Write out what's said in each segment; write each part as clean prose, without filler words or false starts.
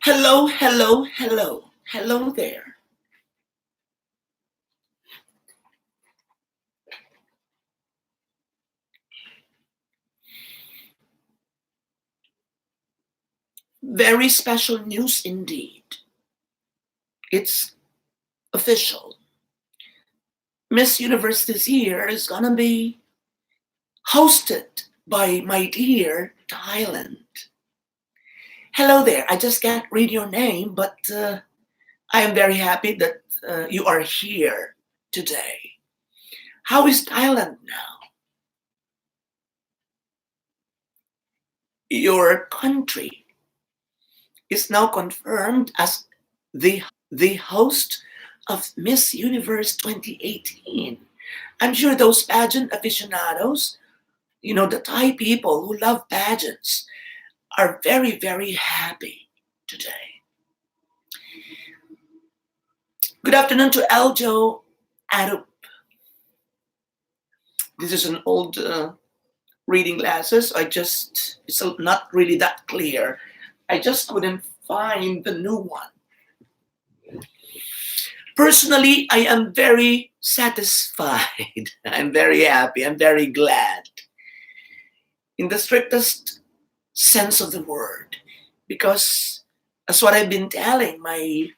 Hello, hello, hello. Hello there. Very special news indeed. It's official. Miss Universe this year is gonna be hosted by my dear Thailand. Hello there. I just can't read your name, but I am very happy that you are here today. How is Thailand now? Your country is now confirmed as the host of Miss Universe 2018. I'm sure those pageant aficionados, the Thai people who love pageants, are very, very happy today. Good afternoon to Aljo Arup. This is an old reading glasses. It's not really that clear. I just couldn't find the new one. Personally, I am very satisfied. I'm very happy. I'm very glad. In the strictest sense of the word, because that's what I've been telling my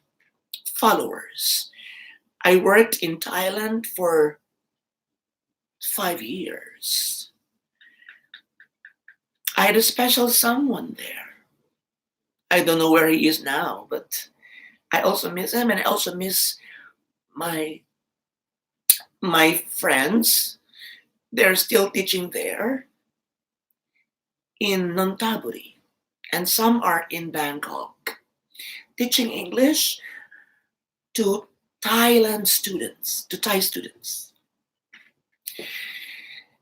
followers. I worked in Thailand for 5 years. I had a special someone there. I don't know where he is now, but I also miss him, and I also miss my my friends. They're still teaching there in Nonthaburi, and some are in Bangkok, teaching English to Thai students.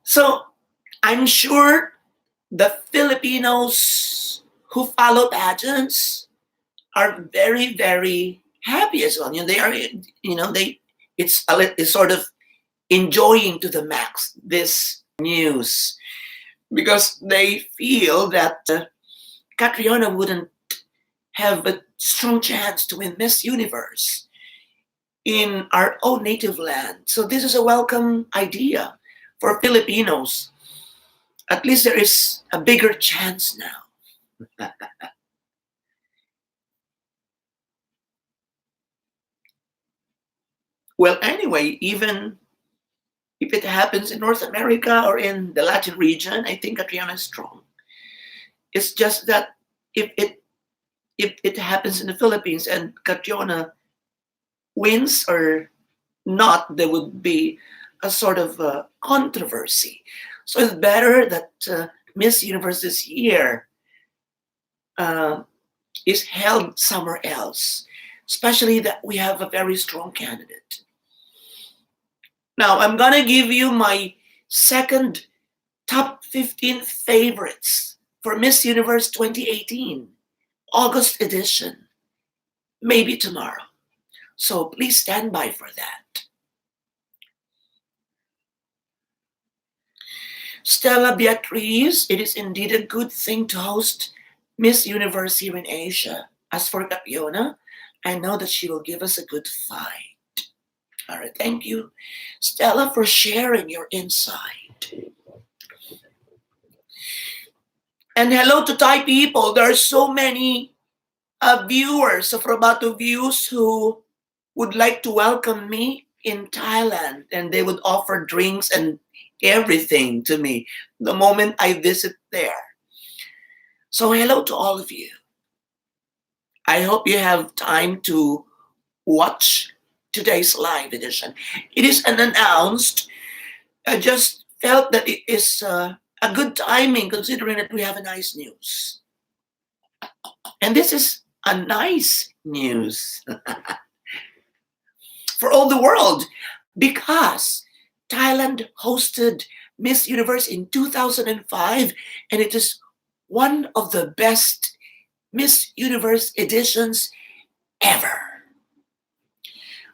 So I'm sure the Filipinos who follow pageants are very, very happy as well. They are, it's sort of enjoying to the max this news because they feel that Catriona wouldn't have a strong chance to win Miss Universe in our own native land. So this is a welcome idea for Filipinos. At least there is a bigger chance now. Well, anyway, even if it happens in North America or in the Latin region, I think Catriona is strong. It's just that if it happens in the Philippines and Catriona wins or not, there would be a sort of controversy. So it's better that Miss Universe this year uh, is held somewhere else, especially that we have a very strong candidate. Now, I'm going to give you my second top 15 favorites for Miss Universe 2018, August edition, maybe tomorrow. So please stand by for that. Stella Beatriz, it is indeed a good thing to host Miss Universe here in Asia. As for Catriona, I know that she will give us a good fight. All right, thank you, Stella, for sharing your insight. And hello to Thai people. There are so many viewers of Robato Views who would like to welcome me in Thailand, and they would offer drinks and everything to me the moment I visit there. So hello to all of you. I hope you have time to watch today's live edition. It is unannounced. I just felt that it is a good timing considering that we have a nice news. And this is a nice news for all the world because Thailand hosted Miss Universe in 2005 and it is one of the best Miss Universe editions ever.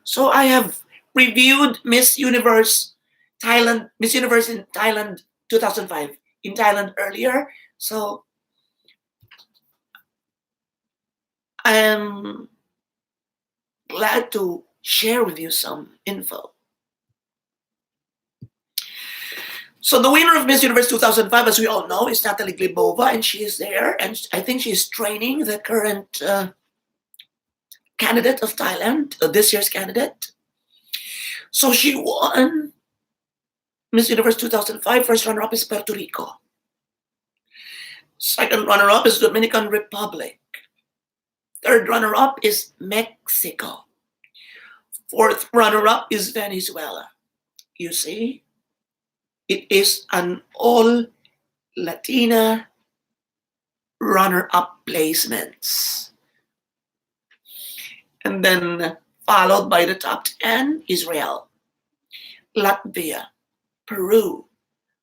So I have reviewed Miss Universe in Thailand 2005 in Thailand earlier. So I'm glad to share with you some info. So the winner of Miss Universe 2005, as we all know, is Natalie Glebova, and she is there, and I think she is training the current candidate of Thailand, this year's candidate. So she won Miss Universe 2005. First runner-up is Puerto Rico. Second runner-up is Dominican Republic. Third runner-up is Mexico. Fourth runner-up is Venezuela. You see, it is an all Latina runner-up placements. And then followed by the top 10, Israel, Latvia, Peru,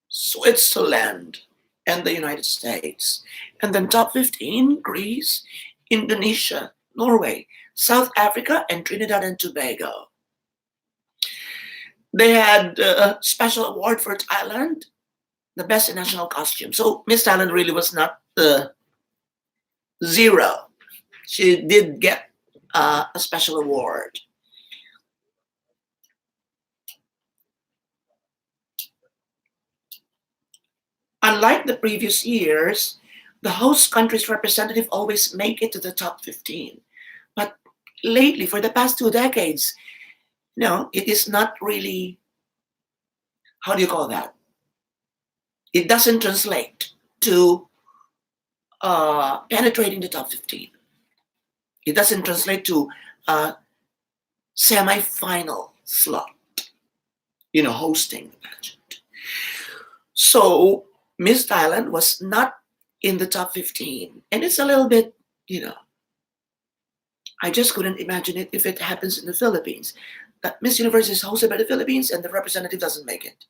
Switzerland, and the United States. And then top 15, Greece, Indonesia, Norway, South Africa, and Trinidad and Tobago. They had a special award for Thailand, the best in national costume. So Miss Thailand really was not the zero. She did get a special award. Unlike the previous years, the host country's representative always make it to the top 15. But lately, for the past 2 decades, it is not really, how do you call that? It doesn't translate to penetrating the top 15. It doesn't translate to a semi-final slot, hosting the pageant. So Miss Thailand was not in the top 15. And it's a little bit, I just couldn't imagine it if it happens in the Philippines. That Miss Universe is hosted by the Philippines and the representative doesn't make it.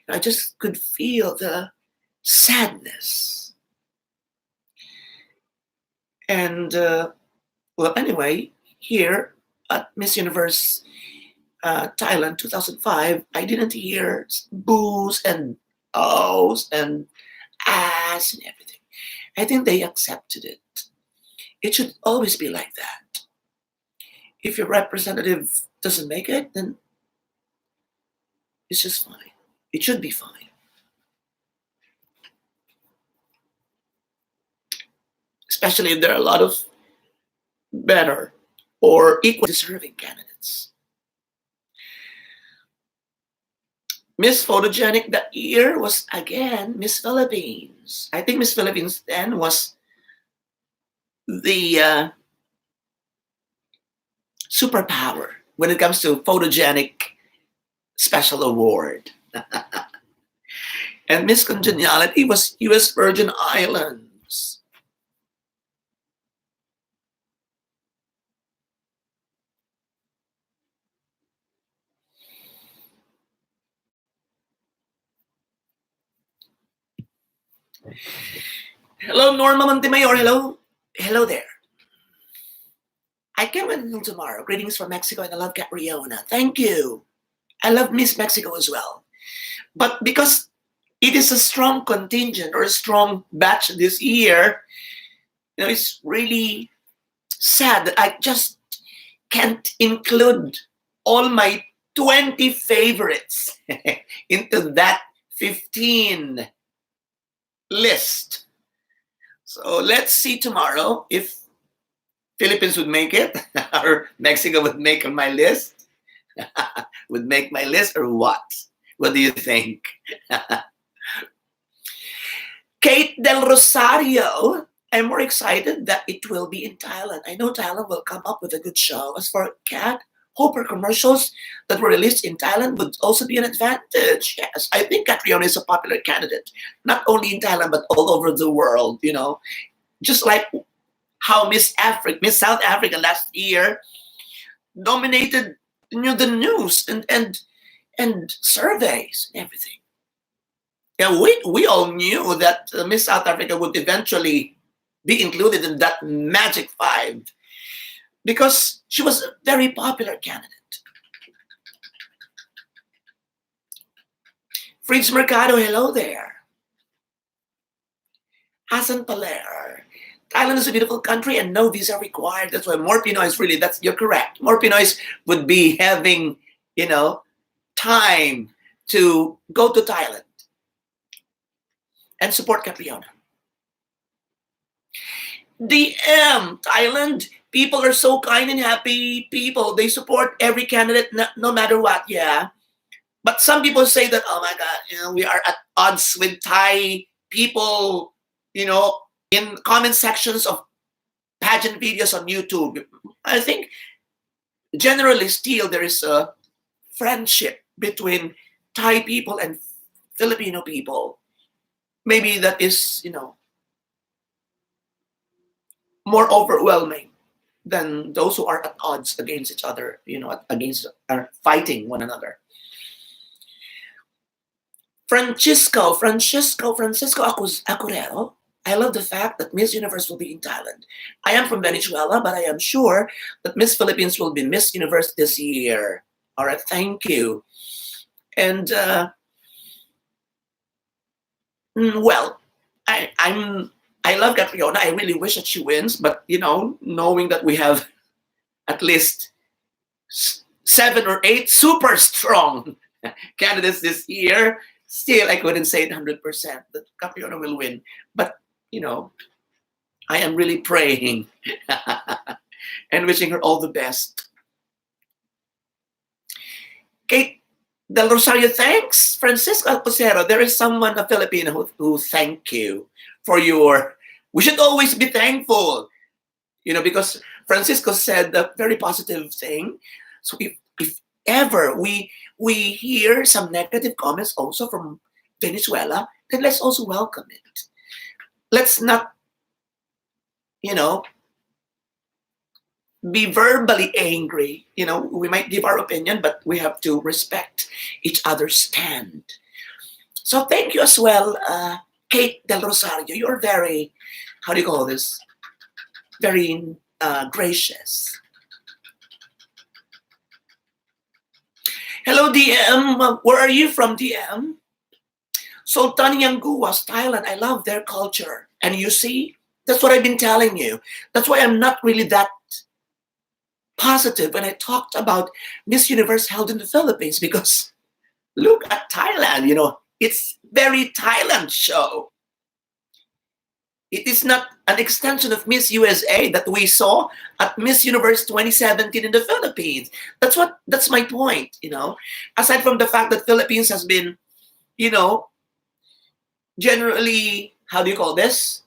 I just could feel the sadness. And, well, anyway, here at Miss Universe Thailand 2005, I didn't hear boos and ohs and ahs and everything. I think they accepted it. It should always be like that. If your representative doesn't make it, then it's just fine. It should be fine. Especially if there are a lot of better or equally deserving candidates. Miss Photogenic that year was again Miss Philippines. I think Miss Philippines then was the superpower when it comes to photogenic special award. And Miss Congeniality was US Virgin Islands. Hello, Norma Montemayor. Hello there. I can't wait until tomorrow. Greetings from Mexico, and I love Catriona. Thank you. I love Miss Mexico as well. But because it is a strong contingent or a strong batch this year, it's really sad that I just can't include all my 20 favorites into that 15 list. So let's see tomorrow if Philippines would make it or Mexico would make on my list. Would make my list or what? What do you think? Kate Del Rosario, I'm more excited that it will be in Thailand. I know Thailand will come up with a good show. As for Kat, hope her commercials that were released in Thailand would also be an advantage. Yes, I think Catriona is a popular candidate, not only in Thailand, but all over the world, Just like how Miss South Africa last year dominated the news and surveys and everything. Yeah, we all knew that Miss South Africa would eventually be included in that magic 5 because she was a very popular candidate. Fritz Mercado, hello there. Hassan Paler, Thailand is a beautiful country and no visa required. That's why more Pinoys really, you're correct. More Pinoys would be having, you know, time to go to Thailand and support Catriona. DM, Thailand, people are so kind and happy people. They support every candidate no matter what, yeah. But some people say that, oh my God, we are at odds with Thai people, in comment sections of pageant videos on YouTube. I think generally still there is a friendship between Thai people and Filipino people. Maybe that is, more overwhelming than those who are at odds against each other, against are fighting one another. Francisco Acurero. I love the fact that Miss Universe will be in Thailand. I am from Venezuela, but I am sure that Miss Philippines will be Miss Universe this year. All right, thank you. And well, I love Catriona. I really wish that she wins, but knowing that we have at least 7 or 8 super strong candidates this year, still I couldn't say it 100% that Catriona will win. But I am really praying and wishing her all the best. Kate Del Rosario, thanks. Francisco Alposero, there is someone, a Filipino, who thank you for your. We should always be thankful, because Francisco said a very positive thing. So if ever we hear some negative comments also from Venezuela, then let's also welcome it. Let's not, be verbally angry. We might give our opinion, but we have to respect each other's stand. So thank you as well, Kate Del Rosario. You're very, how do you call this? Very gracious. Hello, DM. Where are you from, DM? Sultan Yangguwas, Thailand. I love their culture. And you see, that's what I've been telling you. That's why I'm not really that positive when I talked about Miss Universe held in the Philippines, because look at Thailand, it's very Thailand show. It is not an extension of Miss USA that we saw at Miss Universe 2017 in the Philippines. That's my point, Aside from the fact that Philippines has been, generally, how do you call this?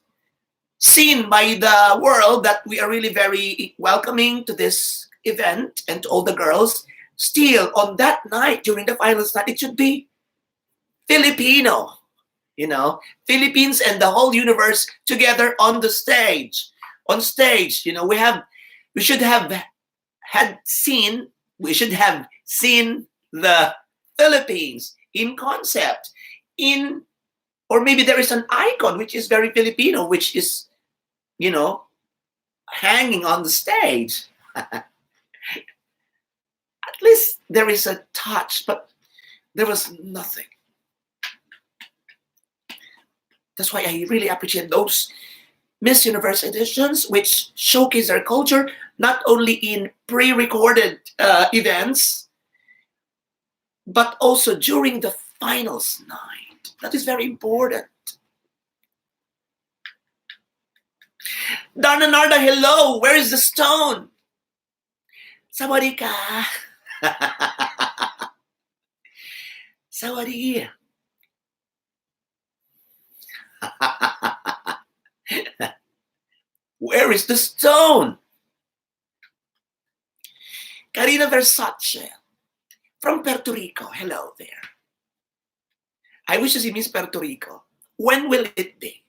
Seen by the world that we are really very welcoming to this event and to all the girls. Still, on that night, during the finals night, it should be Filipino, Philippines and the whole universe together on the stage. On stage, we should have seen the Philippines in concept, or maybe there is an icon which is very Filipino, which is, hanging on the stage. At least there is a touch, but there was nothing. That's why I really appreciate those Miss Universe editions, which showcase their culture, not only in pre-recorded events, but also during the finals night. That is very important. Donna Narda, hello. Where is the stone? Sawadee ka. Sawadee. Where is the stone? Karina Versace from Puerto Rico. Hello there. I wish to see Miss Puerto Rico. When will it be?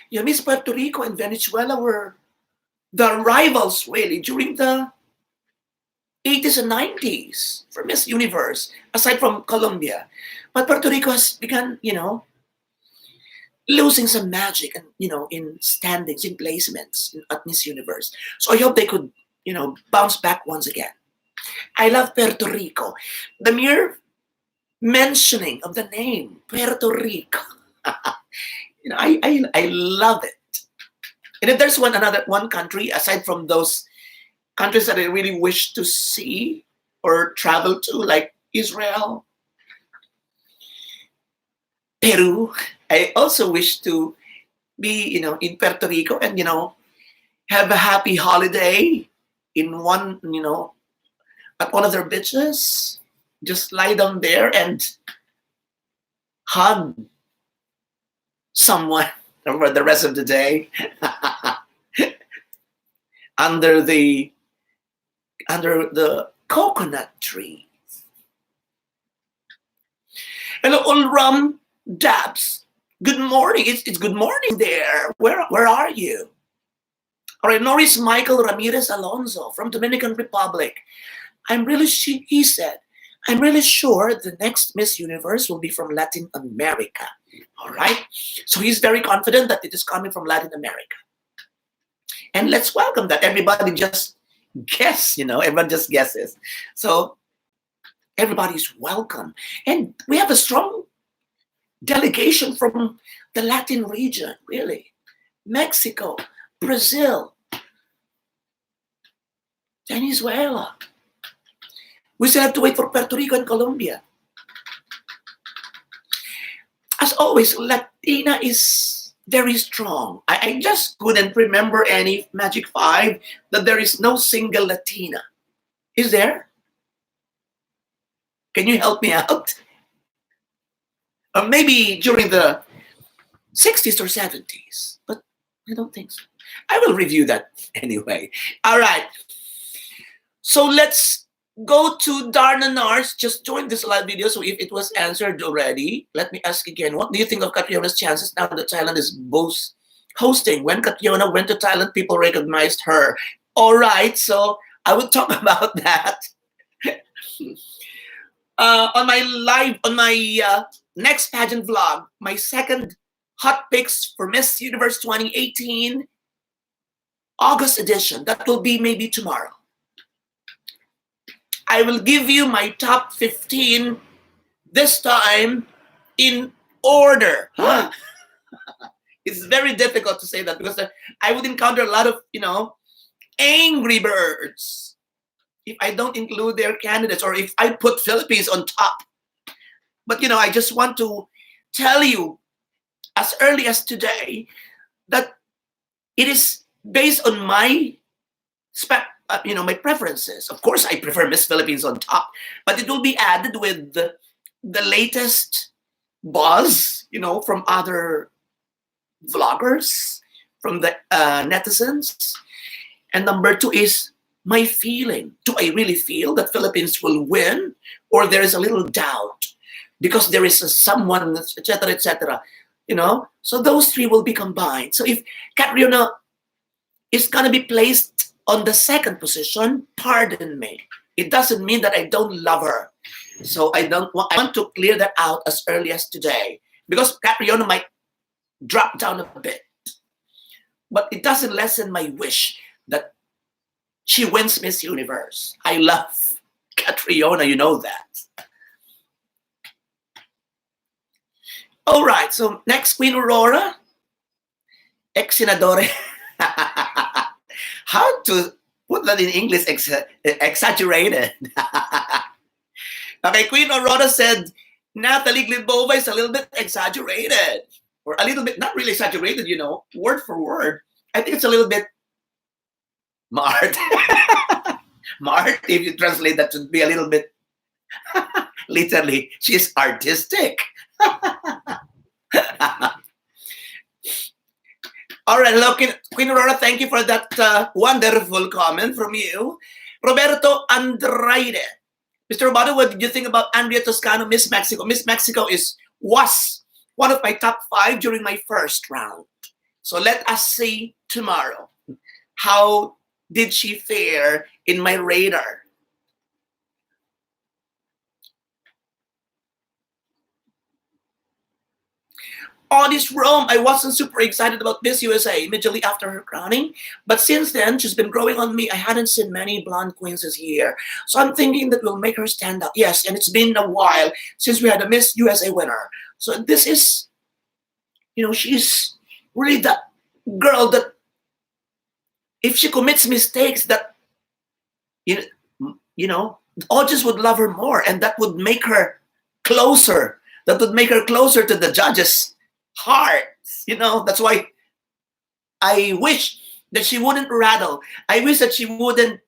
Yeah, Miss Puerto Rico and Venezuela were the rivals really during the 80s and 90s for Miss Universe, aside from Colombia. But Puerto Rico has begun, losing some magic and, in standings, in placements at Miss Universe. So I hope they could, bounce back once again. I love Puerto Rico. The mere mentioning of the name Puerto Rico. I love it. And if there's one country aside from those countries that I really wish to see or travel to, like Israel, Peru, I also wish to be, in Puerto Rico and, have a happy holiday in one, at one of their beaches. Just lie down there and hug someone for the rest of the day under the coconut tree. Hello, Ulram Dabs. Good morning. It's good morning there. Where are you? All right, Norris Michael Ramirez Alonso from Dominican Republic. He said, I'm really sure the next Miss Universe will be from Latin America. All right. So he's very confident that it is coming from Latin America. And let's welcome that. Everybody just guess, everyone just guesses. So everybody's welcome. And we have a strong delegation from the Latin region, really. Mexico, Brazil, Venezuela. We still have to wait for Puerto Rico and Colombia. As always, Latina is very strong. I just couldn't remember any Magic 5 that there is no single Latina. Is there? Can you help me out? Or maybe during the 60s or 70s, but I don't think so. I will review that anyway. All right. So let's go to Darna Nars. Just joined this live video, so if it was answered already, let me ask again. What do you think of Catriona's chances now that Thailand is both hosting? When Catriona went to Thailand, people recognized her. All right, so I will talk about that on my next pageant vlog, my second hot picks for Miss Universe 2018 August edition. That will be maybe tomorrow. I will give you my top 15 this time in order. It's very difficult to say that because I would encounter a lot of, angry birds if I don't include their candidates or if I put Philippines on top. But, I just want to tell you as early as today that it is based on my my preferences. Of course, I prefer Miss Philippines on top, but it will be added with the latest buzz, from other vloggers, from the netizens. And number 2 is my feeling. Do I really feel that Philippines will win, or there is a little doubt because there is someone, etc., etc. So those 3 will be combined. So if Catriona is gonna be placed on the second position, pardon me. It doesn't mean that I don't love her. So I want to clear that out as early as today because Catriona might drop down a bit. But it doesn't lessen my wish that she wins Miss Universe. I love Catriona, you know that. All right, so next, Queen Aurora. Ex-senadore. How to put that in English? Exaggerated. Okay, Queen Aurora said, Natalie Glebova is a little bit exaggerated. Or a little bit, not really exaggerated, word for word. I think it's a little bit Mart. Mart, if you translate that to be a little bit, literally, she's artistic. All right, hello, Queen Aurora, thank you for that wonderful comment from you. Roberto Andrade. Mr. Roboto, what did you think about Andrea Toscano, Miss Mexico? Miss Mexico was one of my top 5 during my first round. So let us see tomorrow. How did she fare in my radar? all this Rome, I wasn't super excited about Miss USA immediately after her crowning. But since then, she's been growing on me. I hadn't seen many blonde queens this year. So I'm thinking that will make her stand out. Yes, and it's been a while since we had a Miss USA winner. So this is, she's really that girl that if she commits mistakes, that, you the audience would love her more. And that would make her closer. That would make her closer to the judges' hearts. That's why I wish that she wouldn't rattle. I wish that she wouldn't,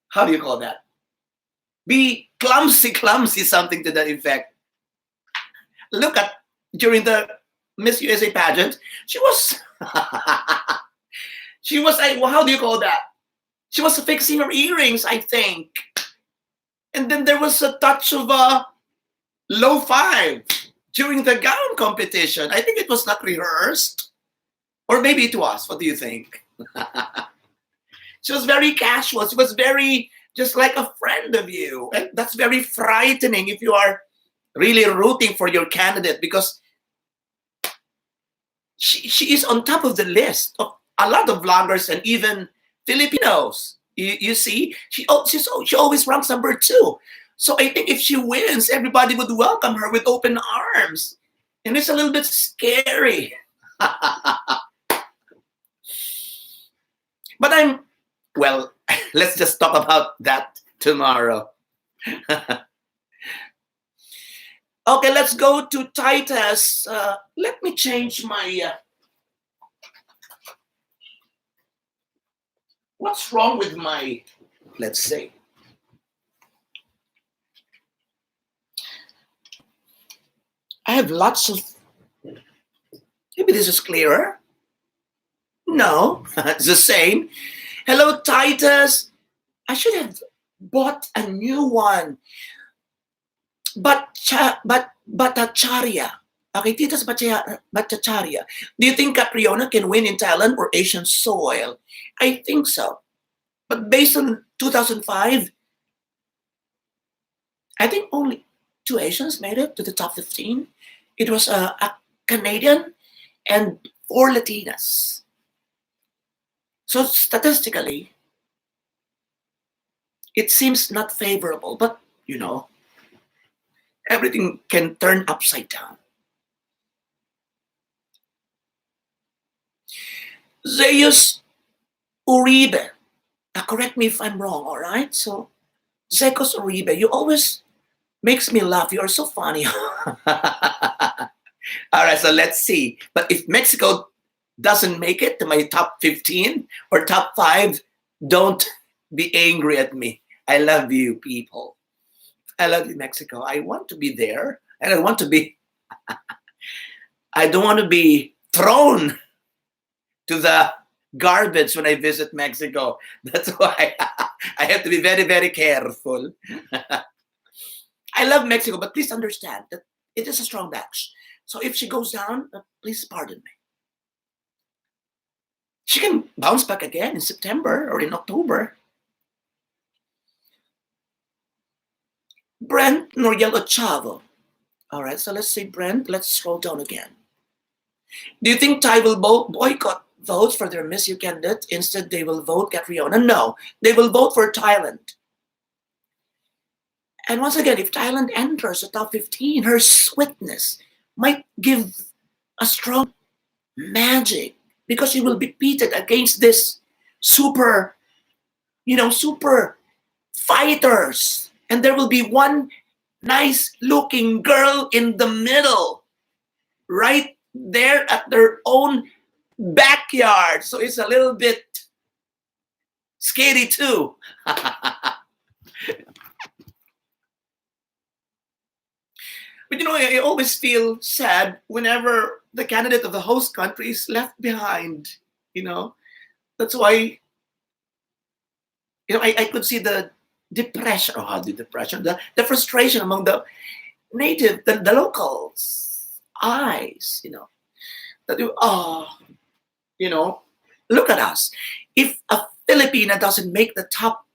how do you call that? Be clumsy, something to that effect. Look at, during the Miss USA pageant, she was, how do you call that? She was fixing her earrings, I think. And then there was a touch of a low five during the gown competition. I think it was not rehearsed. Or maybe it was. What do you think? She was very casual. She was very, just like a friend of you. And that's very frightening if you are really rooting for your candidate, because she is on top of the list of a lot of vloggers and even Filipinos. You see, she always ranks number 2. So I think if she wins, everybody would welcome her with open arms. And it's a little bit scary. But let's just talk about that tomorrow. Okay, let's go to Titus. Let me change my... what's wrong with my... Let's see. I have lots of... Maybe this is clearer. No, it's the same. Hello, Titus. I should have bought a new one. Bhattacharya. Okay, Titus Bhattacharya. Do you think Capriona can win in Thailand or Asian soil? I think so. But based on 2005, I think only 2 Asians made it to the top 15. It was a Canadian and 4 Latinas. So statistically, it seems not favorable, but everything can turn upside down. Zeus Uribe. Correct me if I'm wrong, all right? So, Zekos Uribe, you always makes me laugh. You are so funny. All right, so let's see. But if Mexico doesn't make it to my top 15 or top 5, don't be angry at me. I love you, people. I love you, Mexico. I want to be there, and I want to be... I don't want to be thrown to the garbage when I visit Mexico. That's why I have to be very, very careful. I love Mexico, but please understand that it is a strong match. So if she goes down, please pardon me. She can bounce back again in September or in October. Brent Noriel Chavo. All right, so let's say Brent. Let's scroll down again. Do you think Thai will boycott votes for their Miss U candidate? Instead, they will vote Catriona? No, they will vote for Thailand. And once again, if Thailand enters the top 15, her sweetness might give a strong magic, because she will be pitted against this super fighters. And there will be one nice looking girl in the middle, right there at their own backyard. So it's a little bit scary too. But I always feel sad whenever the candidate of the host country is left behind. That's why I could see the depression, the frustration among the native, the locals' eyes. That look at us. If a Filipina doesn't make the top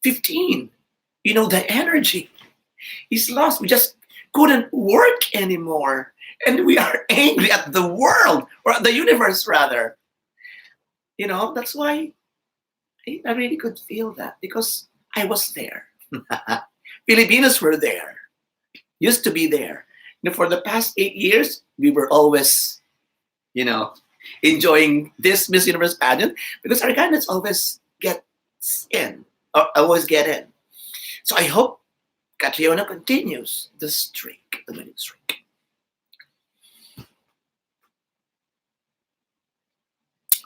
15, the energy is lost. We just couldn't work anymore. And we are angry at the world, or at the universe rather. That's why I really could feel that, because I was there. Filipinos were there, used to be there. For the past 8 years, we were always, you know, enjoying this Miss Universe pageant, because our candidates always gets in, or always get in. So I hope Catriona continues the streak, the winning streak.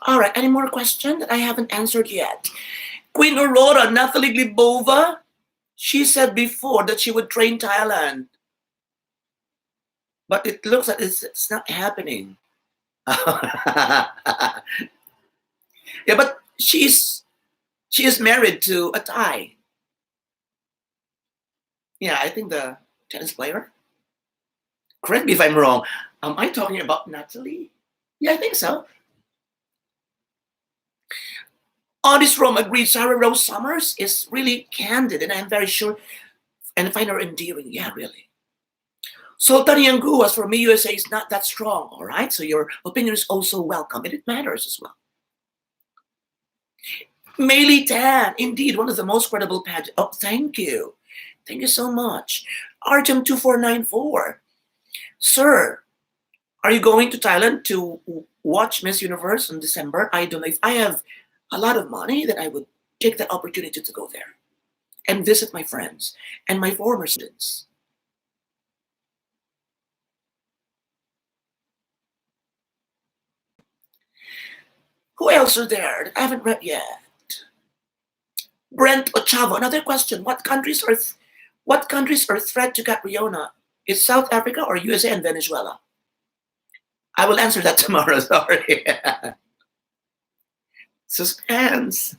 All right, any more questions that I haven't answered yet? Queen Aurora, Natalie Glibova, she said before that she would train Thailand, but it looks like it's not happening. Yeah, but she is married to a Thai. Yeah, I think the tennis player. Correct me if I'm wrong. Am I talking about Natalie? Yeah, I think so. Audis Rome agreed Sarah Rose Summers is really candid, and I'm very sure, and I find her endearing. Yeah, really. Sultan Yanguas for me USA is not that strong, all right? So your opinion is also welcome, and it matters as well. Meili Tan, indeed, one of the most credible pageants. Oh, thank you. Thank you so much. Artem2494. Sir, are you going to Thailand to watch Miss Universe in December? I don't know. If I have a lot of money, then I would take that opportunity to go there and visit my friends and my former students. Who else are there that I haven't read yet? Brent Ochavo, another question. What countries are a threat to Catriona? Is South Africa or USA and Venezuela? I will answer that tomorrow, sorry. Suspense.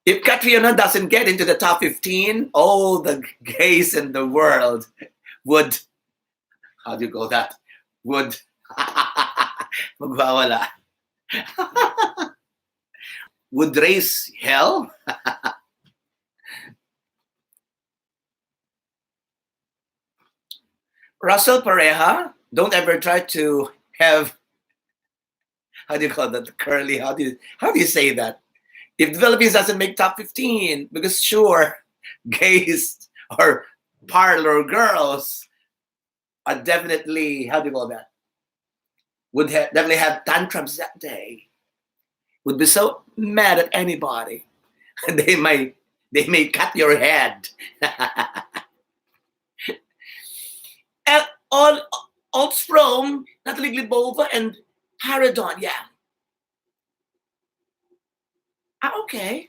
If Catriona doesn't get into the top 15, all the gays in the world would, how do you call that? Would magwawala. Would raise hell. Russell Pareja, don't ever try to have, how do you call that, curly, how do you say that? If the Philippines doesn't make top 15, because sure, gays or parlor girls are definitely, how do you call that? Would definitely have tantrums that day. Would be so mad at anybody. They may cut your head. all from Natalie Glibova and Paradon, yeah. Okay.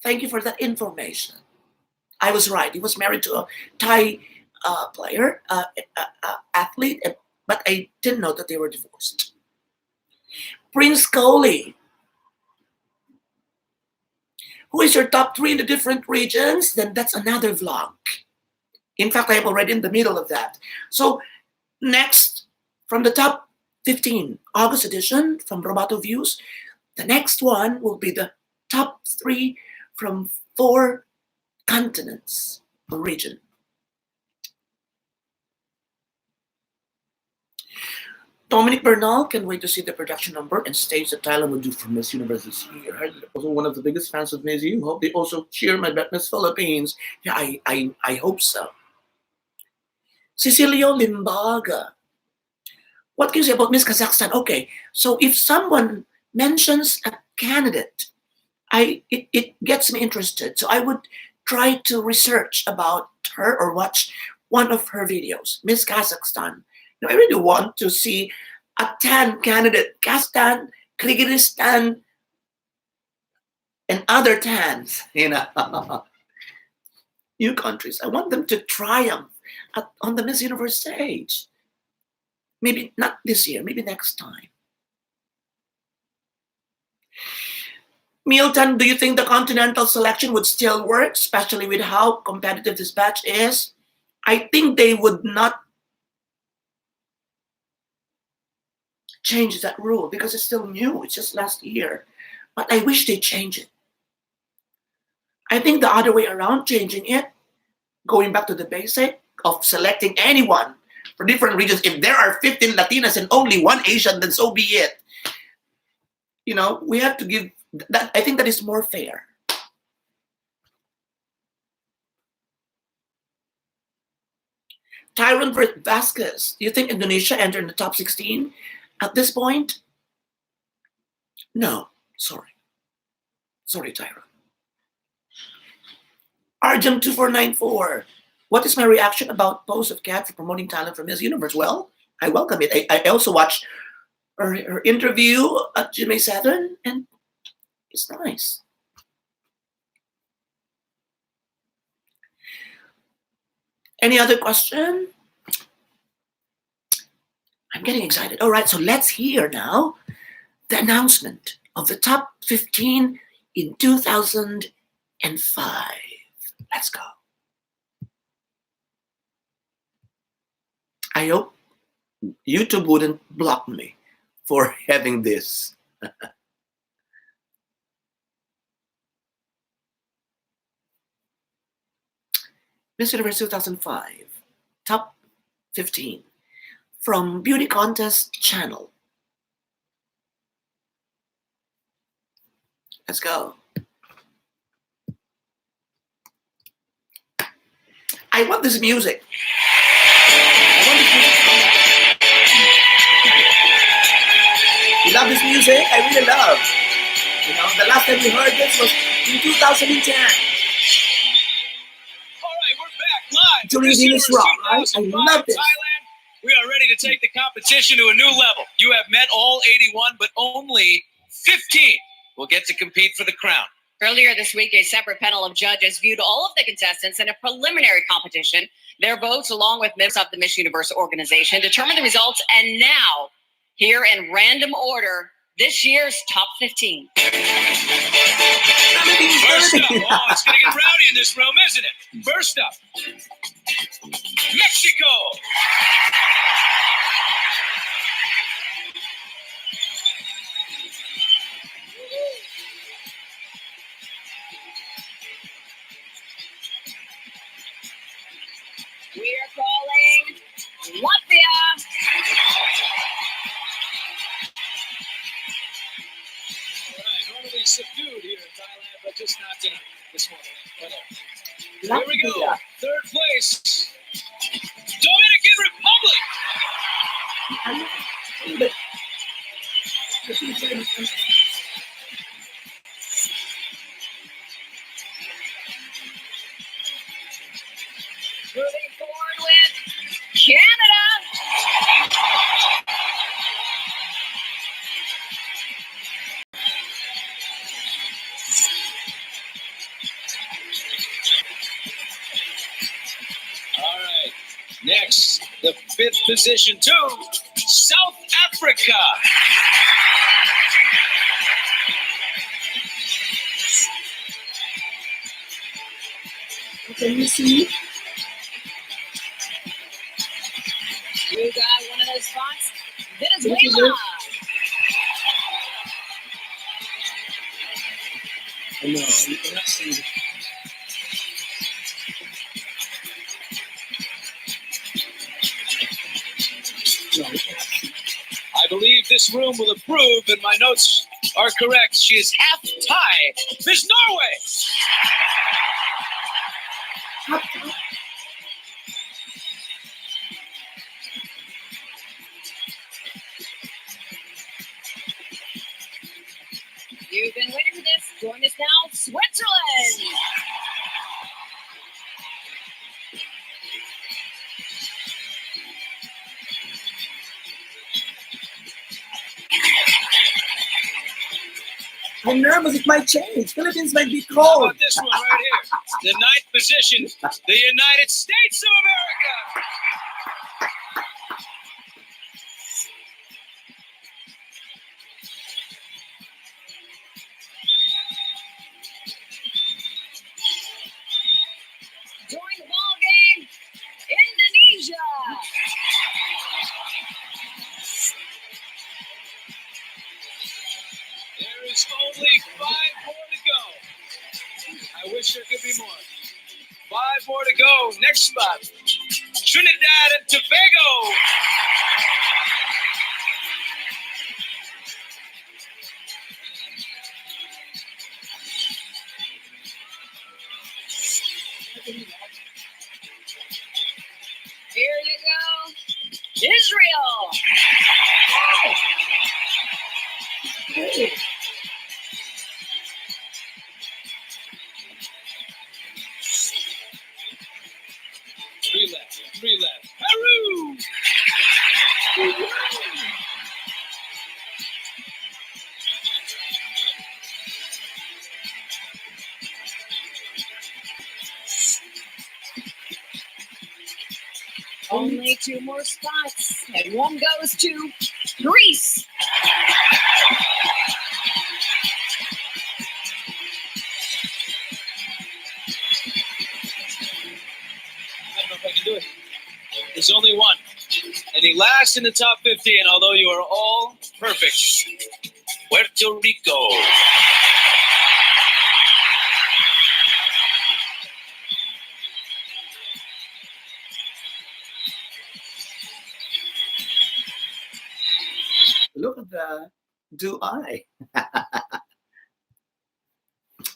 Thank you for that information. I was right. He was married to a Thai player, athlete, but I didn't know that they were divorced. Prince Coley. Who is your top 3 in the different regions? Then that's another vlog. In fact, I'm already in the middle of that. So next, from the top 15, August edition from Robato Views, the next one will be the top 3 from 4 continents or region. Dominic Bernal can wait to see the production number and stage that Thailand will do for Miss Universe this year. I'm also one of the biggest fans of Miss U. Hope they also cheer my bet Miss Philippines. Yeah, I hope so. Cecilio Limbaga. What can you say about Miss Kazakhstan? Okay, so if someone mentions a candidate, it gets me interested. So I would try to research about her or watch one of her videos. Miss Kazakhstan. Now, I really want to see a tan candidate, Kazakhstan, Kyrgyzstan, and other tans, new countries. I want them to triumph on the Miss Universe stage. Maybe not this year, maybe next time. Milton, do you think the continental selection would still work, especially with how competitive this batch is? I think they would not change that rule because it's still new. It's just last year. But I wish they change it. I think the other way around, changing it, going back to the basic of selecting anyone for different regions. If there are 15 Latinas and only one Asian, then so be it. We have to give that. I think that is more fair. Tyron Vasquez, do you think Indonesia entered in the top 16 at this point? No, sorry. Sorry, Tyron. Arjun 2494. What is my reaction about post of Kat for promoting talent from Miss Universe? Well, I welcome it. I also watched her interview at Jimmy Saturn, and it's nice. Any other question? I'm getting excited. All right, so let's hear now the announcement of the top 15 in 2005. Let's go. I hope YouTube wouldn't block me for having this. Miss Universe 2005, top 15 from Beauty Contest Channel. Let's go. I want this music. You love this music? I really love. The last time we heard this was in 2010. Live. During Venus Rock, right? I love this. Thailand, we are ready to take the competition to a new level. You have met all 81, but only 15 will get to compete for the crown. Earlier this week, a separate panel of judges viewed all of the contestants in a preliminary competition. Their votes, along with members of the Miss Universe organization, determine the results. And now, here in random order, this year's top 15. First up, it's going to get rowdy in this room, isn't it? First up, Mexico. We are calling Latvia. Normally subdued here in Thailand, but just not tonight. This morning. Here we go. Third place. Dominican Republic. Moving forward with Canada. All right. Next, the fifth position to South Africa. Can you see? You got one of those spots. Venezuela. I know, you cannot see it. I believe this room will approve, and my notes are correct. She is half Thai. Miss Norway. You've been waiting for this. Join us now, Switzerland. I'm nervous, it might change. Philippines might be How cold. about this one right here? The ninth position, the United States of America. Join the ball game, Indonesia. There is only 5 more to go. I wish there could be more. 5 more to go. Next spot, Trinidad and Tobago. Here you go. Israel. Three left. Peru. Only 2 more spots, and one goes to Greece. I don't know if I can do it. There's only one. And he last in the top 50, and although you are all perfect, Puerto Rico. Look at the do I.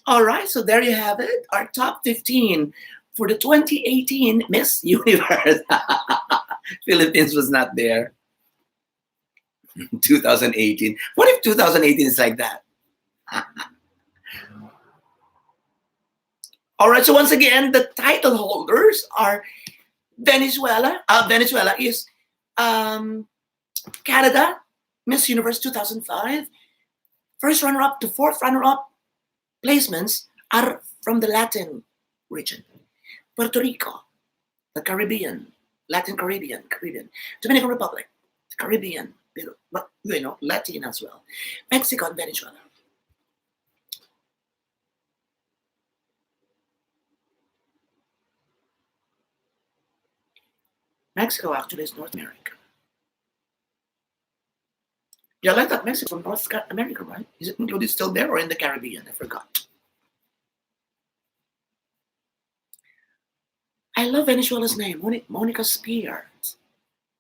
All right, so there you have it. Our top 15 for the 2018 Miss Universe. Philippines was not there. 2018. What if 2018 is like that? All right, so once again, the title holders are Venezuela. Venezuela is Canada, Miss Universe 2005. First runner-up to fourth runner-up placements are from the Latin region. Puerto Rico, the Caribbean, Latin Caribbean, Dominican Republic, the Caribbean, but Latin as well. Mexico and Venezuela. Mexico actually is North America. Yeah, I like that Mexico, North America, right? Is it included still there or in the Caribbean? I forgot. I love Venezuela's name, Monica Spear.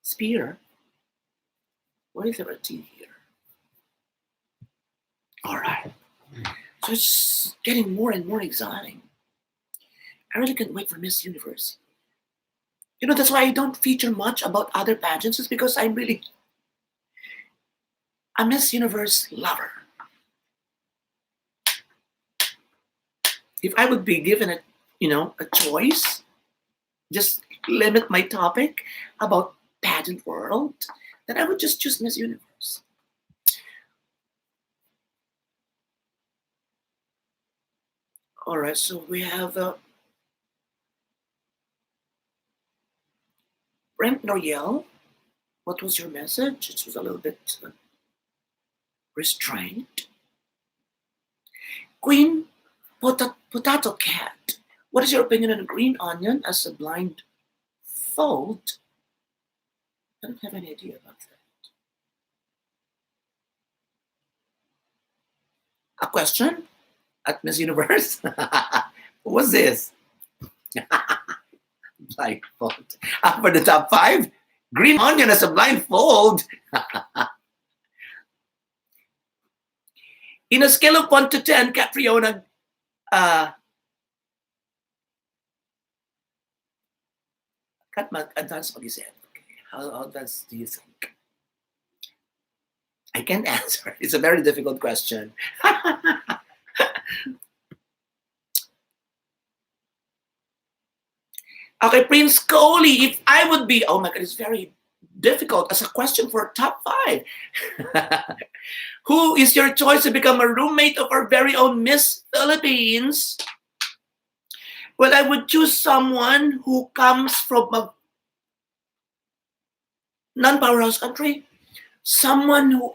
Spear? Why is there a T here? All right. So it's getting more and more exciting. I really can't wait for Miss Universe. That's why I don't feature much about other pageants, is because I'm really a Miss Universe lover. If I would be given a choice, just limit my topic about pageant world, then I would just choose Miss Universe. All right, so we have Brent Noyel. What was your message? It was a little bit restrained. Queen Potato Cat. What is your opinion on a green onion as a blind fold? I don't have any idea about that. A question at Miss Universe? What was this? Blindfold. For the top 5, green onion as a blindfold. In a scale of 1 to 10, Catriona, advance mag-isip. How advanced do you think? I can't answer. It's a very difficult question. Okay, Prince Coley, if I would be, oh my God, it's very difficult as a question for top 5. Who is your choice to become a roommate of our very own Miss Philippines? Well, I would choose someone who comes from a non-powerhouse country, someone who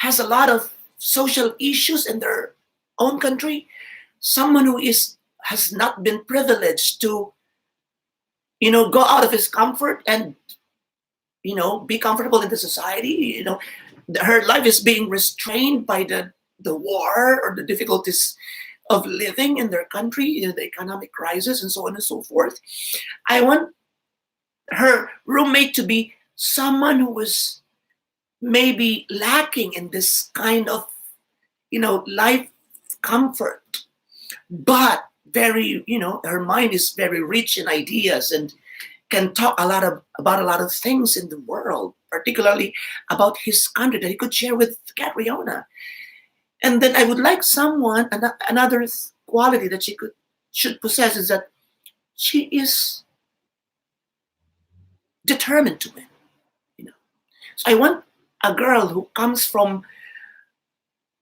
has a lot of social issues in their own country, someone who has not been privileged to go out of his comfort and be comfortable in the society. Her life is being restrained by the war or the difficulties of living in their country, the economic crisis, and so on and so forth. I want her roommate to be someone who was maybe lacking in this kind of, life comfort, but very, her mind is very rich in ideas and can talk about a lot of things in the world, particularly about his country that he could share with Catriona. And then I would like someone, another quality that should possess is that she is determined to win. So I want a girl who comes from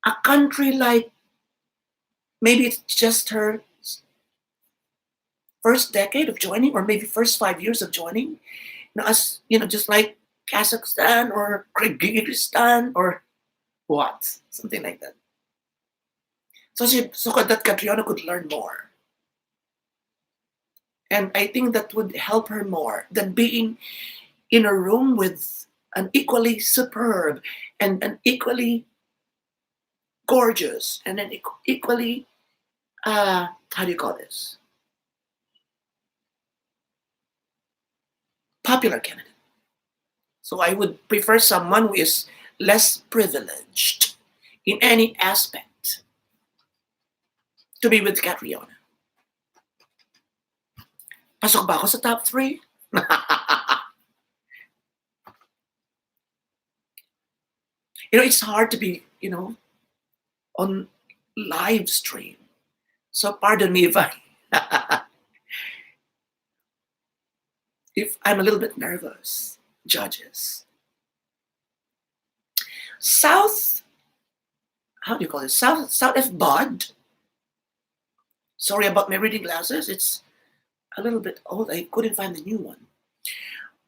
a country like, maybe it's just her first decade of joining, or maybe first 5 years of joining. Just like Kazakhstan or Kyrgyzstan or what, something like that. So that Catriona could learn more. And I think that would help her more than being in a room with an equally superb and an equally gorgeous and an equally, how do you call this? Popular candidate. So I would prefer someone who is less privileged in any aspect to be with Catriona. Pasok ba ako sa top 3? It's hard to be, on live stream. So pardon me if if I'm a little bit nervous, judges. How do you call it? South F Bud. Sorry about my reading glasses. It's a little bit old. I couldn't find the new one.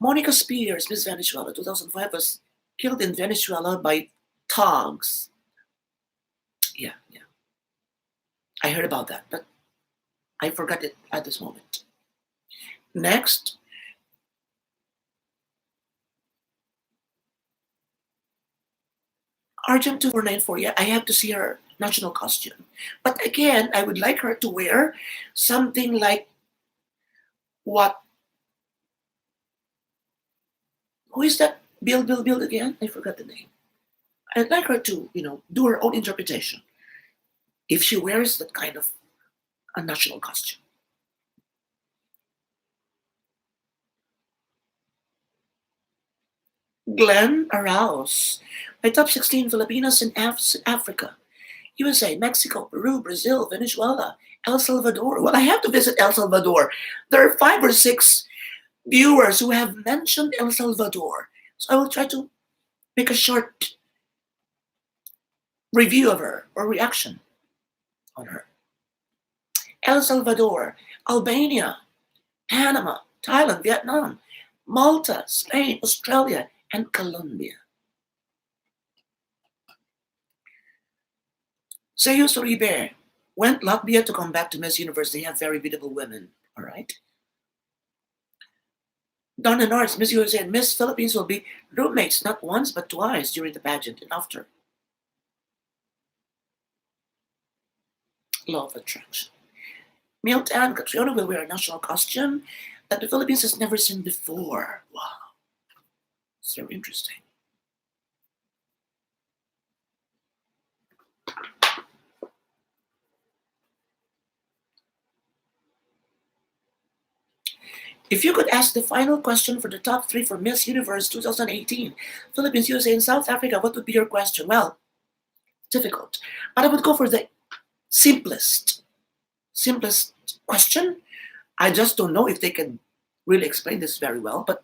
Monica Spears, Miss Venezuela, 2005, was killed in Venezuela by thugs. Yeah. I heard about that, but I forgot it at this moment. Next. Argent 2494, yeah, I have to see her national costume. But again, I would like her to wear something like what? Who is that? Build again? I forgot the name. I'd like her to, do her own interpretation if she wears that kind of a national costume. Glenn Arauz, my top 16 Filipinos in Africa, USA, Mexico, Peru, Brazil, Venezuela, El Salvador. Well, I have to visit El Salvador. There are 5 or 6 viewers who have mentioned El Salvador. So I will try to make a short review of her or reaction on her. El Salvador, Albania, Panama, Thailand, Vietnam, Malta, Spain, Australia, and Colombia. Zeus Uribe went Latvia to come back to Miss Universe. They have very beautiful women. All right. Donna Norris, Miss USA and Miss Philippines will be roommates not once but twice during the pageant and after. Law of attraction. Milton Catriona will wear a national costume that the Philippines has never seen before. Wow. It's very interesting. If you could ask the final question for the top 3 for Miss Universe 2018, Philippines, USA, and South Africa, what would be your question? Well, difficult. But I would go for the simplest question. I just don't know if they can really explain this very well, but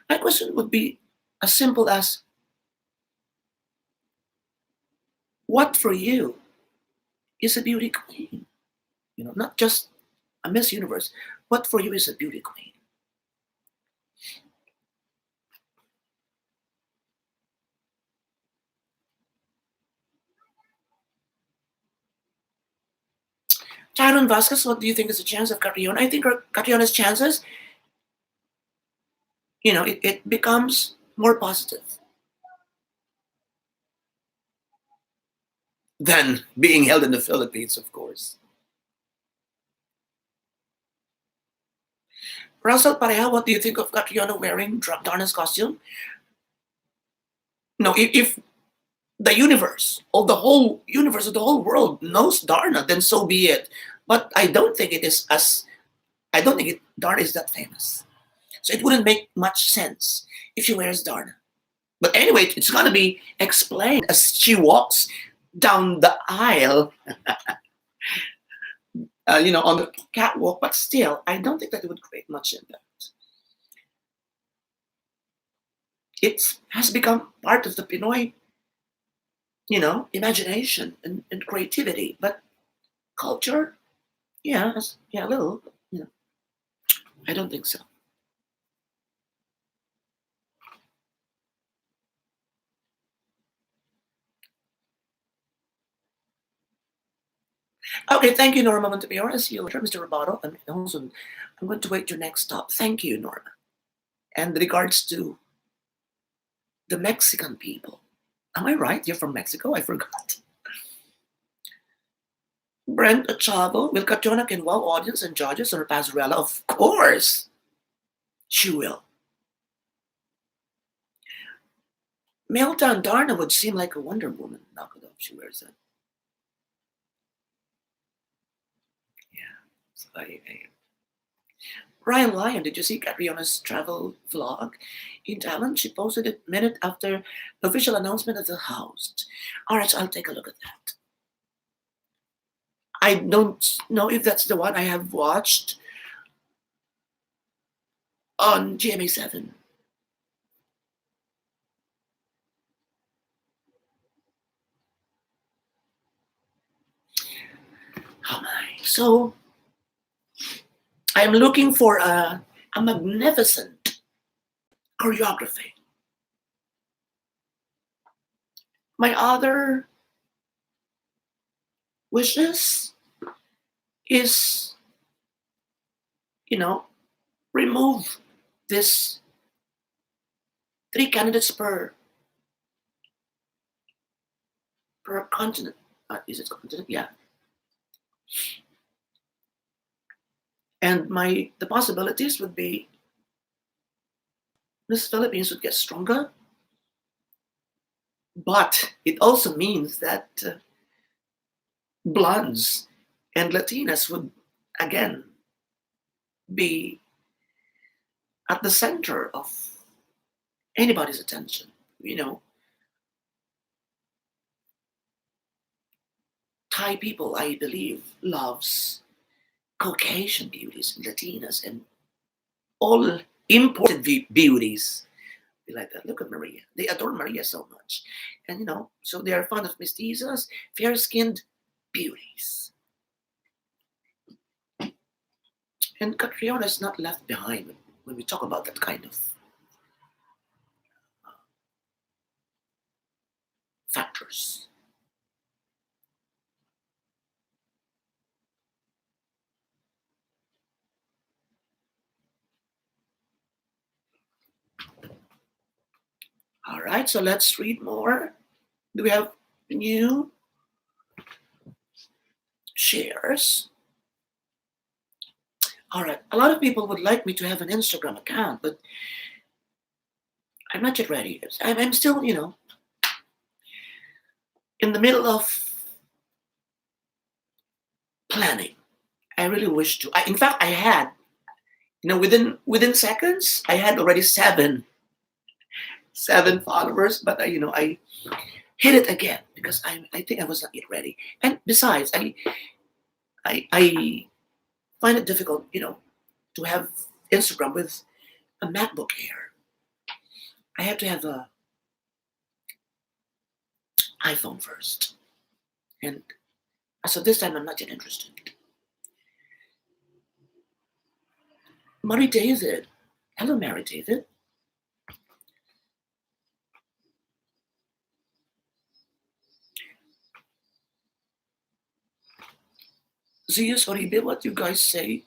my question would be as simple as, what for you is a beauty queen? Not just a Miss Universe. What for you is a beauty queen? Tyron Vasquez, what do you think is the chance of Catriona? I think Catriona's chances, it becomes more positive than being held in the Philippines, of course. Russell Pareja, what do you think of Catriona wearing Darna's costume? No, if the universe, or the whole universe, or the whole world knows Darna, then so be it. But I don't think it is as I don't think Darna is that famous. So it wouldn't make much sense if she wears Darna. But anyway, it's gonna be explained as she walks down the aisle, on the catwalk. But still, I don't think that it would create much impact. It has become part of the Pinoy, imagination and creativity. But culture, yeah, a little. I don't think so. Okay, thank you, Norma Montepior. See you later, Mr. Roboto. And also, I'm going to wait your next stop. Thank you, Norma. And regards to the Mexican people. Am I right? You're from Mexico? I forgot. Brent Chavo, will Catriona can wow audience and judges on her passerella? Of course, she will. Melta and Darna would seem like a Wonder Woman. Knock it off, she wears it. Yeah. So Ryan Lyon, did you see Catriona's travel vlog in Thailand? She posted it minute after the official announcement of the host. All right, so I'll take a look at that. I don't know if that's the one I have watched on GMA7. Oh my. So I'm looking for a magnificent choreography. My other wishes is, remove this 3 candidates per continent. Is it continent? Yeah. And the possibilities would be Miss Philippines would get stronger, but it also means that blondes and Latinas would again be at the center of anybody's attention. Thai people, I believe, loves Caucasian beauties, Latinas, and all imported beauties. They like that. Look at Maria. They adore Maria so much. And, so they are fond of mestizas, fair-skinned beauties. And Catriona is not left behind when we talk about that kind of factors. All right, so let's read more. Do we have new shares? All right, a lot of people would like me to have an Instagram account, but I'm not yet ready. I'm still, in the middle of planning. I really wish to. In fact, I had, within seconds, I had already seven followers, but I hit it again because I think I was not yet ready. And besides, I find it difficult, to have Instagram with a MacBook Air. I have to have a iPhone first, and so this time I'm not yet interested. Mary David, hello, Mary David. Zeus Oribe, what you guys say?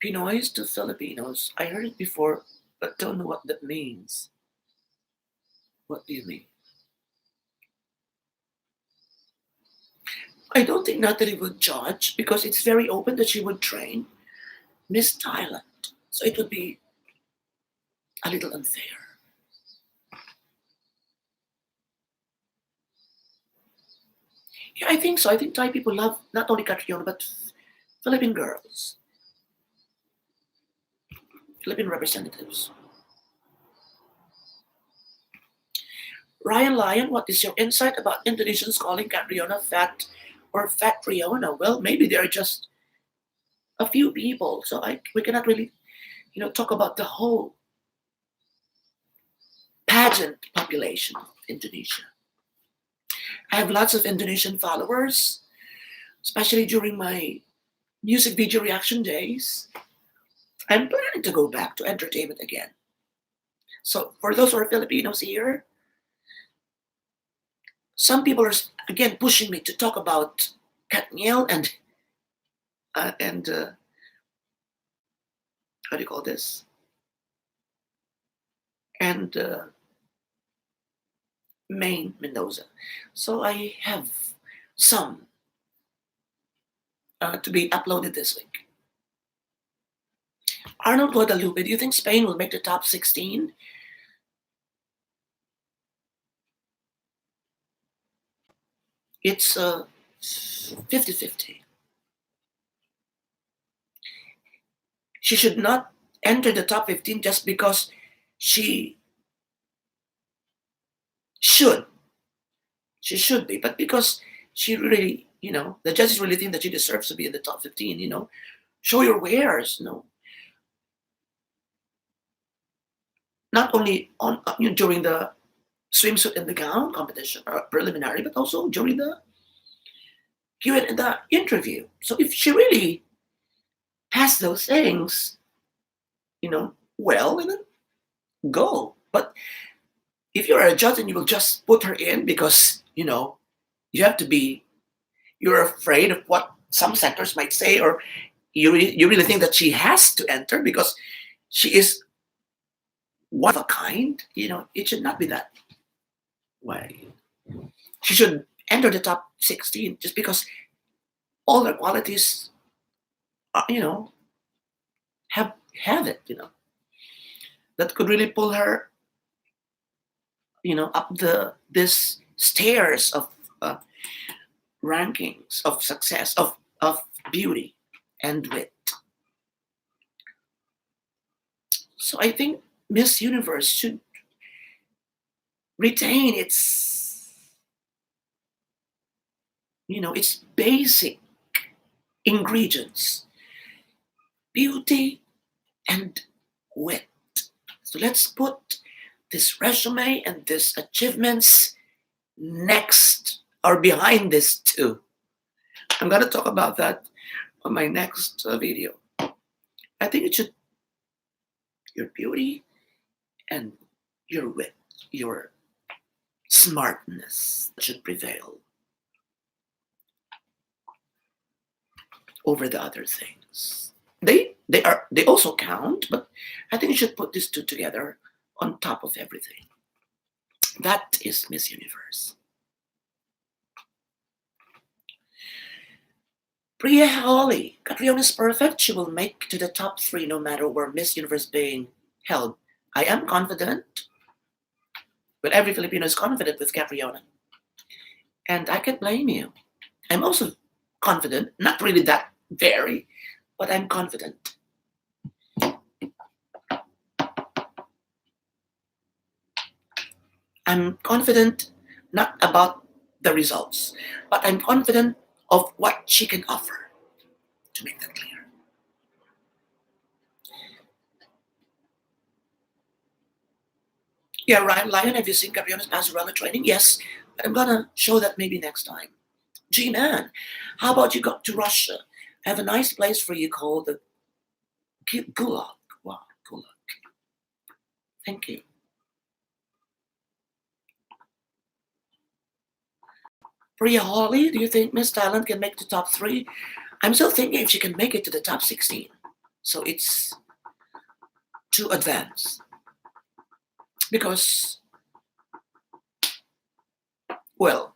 Pinoys to Filipinos. I heard it before, but don't know what that means. What do you mean? I don't think Natalie would judge because it's very open that she would train Miss Thailand. So it would be a little unfair. Yeah, I think so. I think Thai people love not only Catriona but Philippine girls, Philippine representatives. Ryan Lyon, what is your insight about Indonesians calling Catriona fat or fat Triona? Well, maybe there are just a few people, so we cannot really, talk about the whole pageant population of Indonesia. I have lots of Indonesian followers, especially during my music video reaction days. I'm planning to go back to entertainment again. So for those who are Filipinos here, some people are again pushing me to talk about Katniel and how do you call this? And Maine Mendoza. So I have some to be uploaded this week. Arnold Guadalupe, do you think Spain will make the top 16? It's 50-50. She should not enter the top 15 just because she should. She should be, but because she really, the judges really think that she deserves to be in the top 15, show your wares, not only on during the swimsuit and the gown competition or preliminary, but also during the Q&A, the interview. So if she really has those things, well, then go. But if you're a judge and you will just put her in because you have to be, you're afraid of what some sectors might say, or you really think that she has to enter because she is one of a kind, it should not be that way. She should enter the top 16 just because all her qualities, have it, that could really pull her, up this stairs of rankings of success, of beauty and wit. So I think Miss Universe should retain its basic ingredients: beauty and wit. So let's put this resume and these achievements next or behind this too. I'm going to talk about that on my next video. I think it should, your beauty and your wit, your smartness should prevail over the other things. They also count, but I think you should put these two together on top of everything. That is Miss Universe. Priya Hawley, Catriona is perfect. She will make to the top 3 no matter where Miss Universe being held. I am confident, but every Filipino is confident with Catriona. And I can't blame you. I'm also confident, not really that very, but I'm confident. I'm confident not about the results, but I'm confident of what she can offer, to make that clear. Yeah, Ryan Lyon, have you seen Catriona's Passerella training? Yes, but I'm gonna show that maybe next time. G-Man, how about you go to Russia? I have a nice place for you called the Gulag. Wow, Gulag. Thank you. Priya Hawley, do you think Miss Thailand can make the top 3? I'm still thinking if she can make it to the top 16. So it's too advanced. Because, well,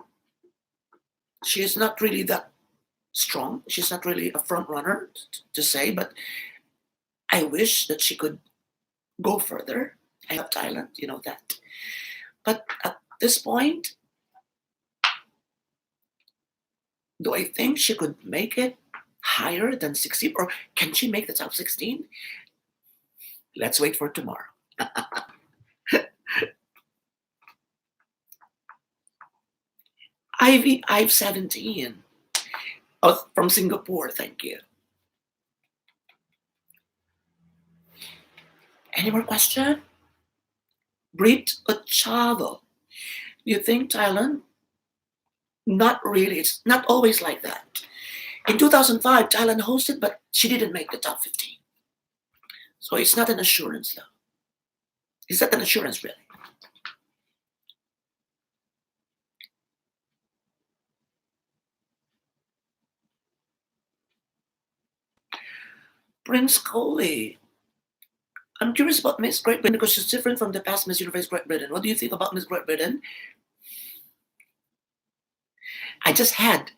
she is not really that strong. She's not really a front runner to say, but I wish that she could go further. I love Thailand, you know that. But at this point, do I think she could make it higher than 16? Or can she make the top 16? Let's wait for tomorrow. I've 17. Oh, from Singapore, thank you. Any more question? Brit Ochavo. Do you think Thailand? Not really. It's not always like that. In 2005, Thailand hosted, but she didn't make the top 15. So it's not an assurance, though. Is that an assurance, really? Prince Coley. I'm curious about Miss Great Britain because she's different from the past Miss Universe Great Britain. What do you think about Miss Great Britain? I just had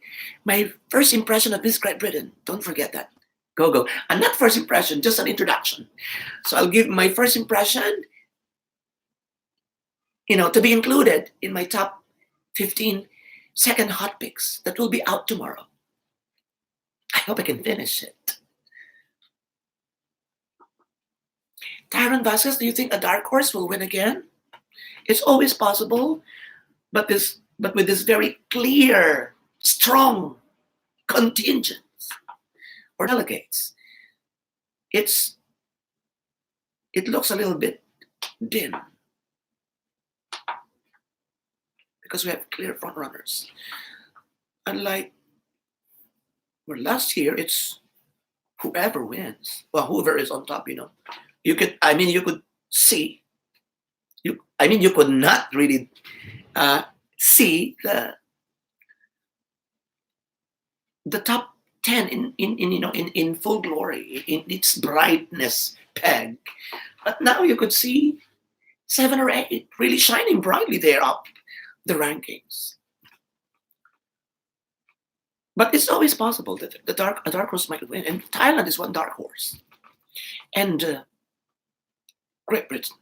my first impression of Miss Great Britain. Don't forget that. Go, go. And not first impression, just an introduction. So I'll give my first impression, to be included in my top 15 second hot picks that will be out tomorrow. I hope I can finish it. Tyron Vasquez, do you think a dark horse will win again? It's always possible, but with this very clear, strong contingent or delegates, it looks a little bit dim because we have clear front runners. Unlike last year, it's whoever wins. Well, whoever is on top, You could see. You could not really see the top 10 in full glory, in its brightness peg. But now you could see 7 or 8 really shining brightly there up the rankings. But it's always possible that a dark horse might win, and Thailand is one dark horse, and Great Britain.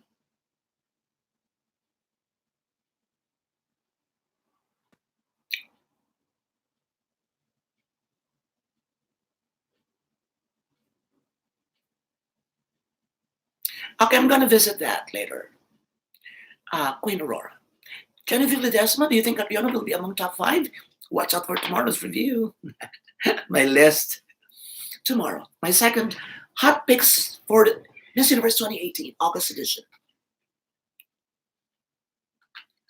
Okay, I'm gonna visit that later. Queen Aurora. Genevieve Ledesma, do you think Catriona will be among top 5? Watch out for tomorrow's review. My list tomorrow. My second hot picks for the Miss Universe 2018 August edition.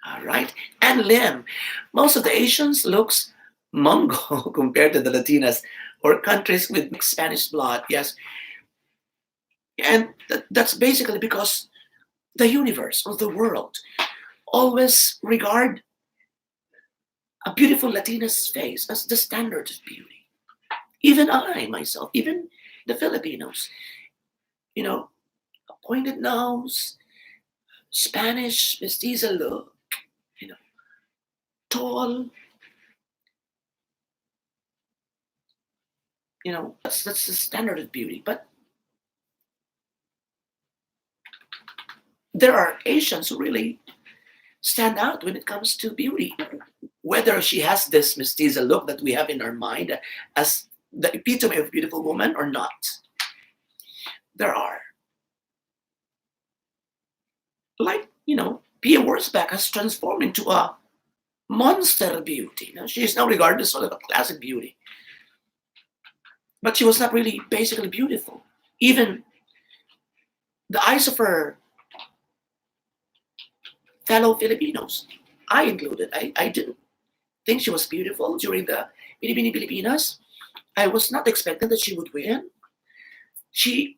All right. And Lim, most of the Asians looks Mongol compared to the Latinas or countries with mixed Spanish blood. Yes. And that's basically because the universe or the world always regard a beautiful Latina's face as the standard of beauty. Even I, myself, even the Filipinos, a pointed nose, Spanish mestiza look, tall, that's the standard of beauty. But there are Asians who really stand out when it comes to beauty. Whether she has this mestiza look that we have in our mind as the epitome of beautiful woman or not, there are. Like, Pia Wurzbach has transformed into a monster beauty. She is now regarded as sort of a classic beauty. But she was not really basically beautiful. Even the eyes of her fellow Filipinos, I included, I didn't think she was beautiful during the Binibini Pilipinas. I was not expecting that she would win. She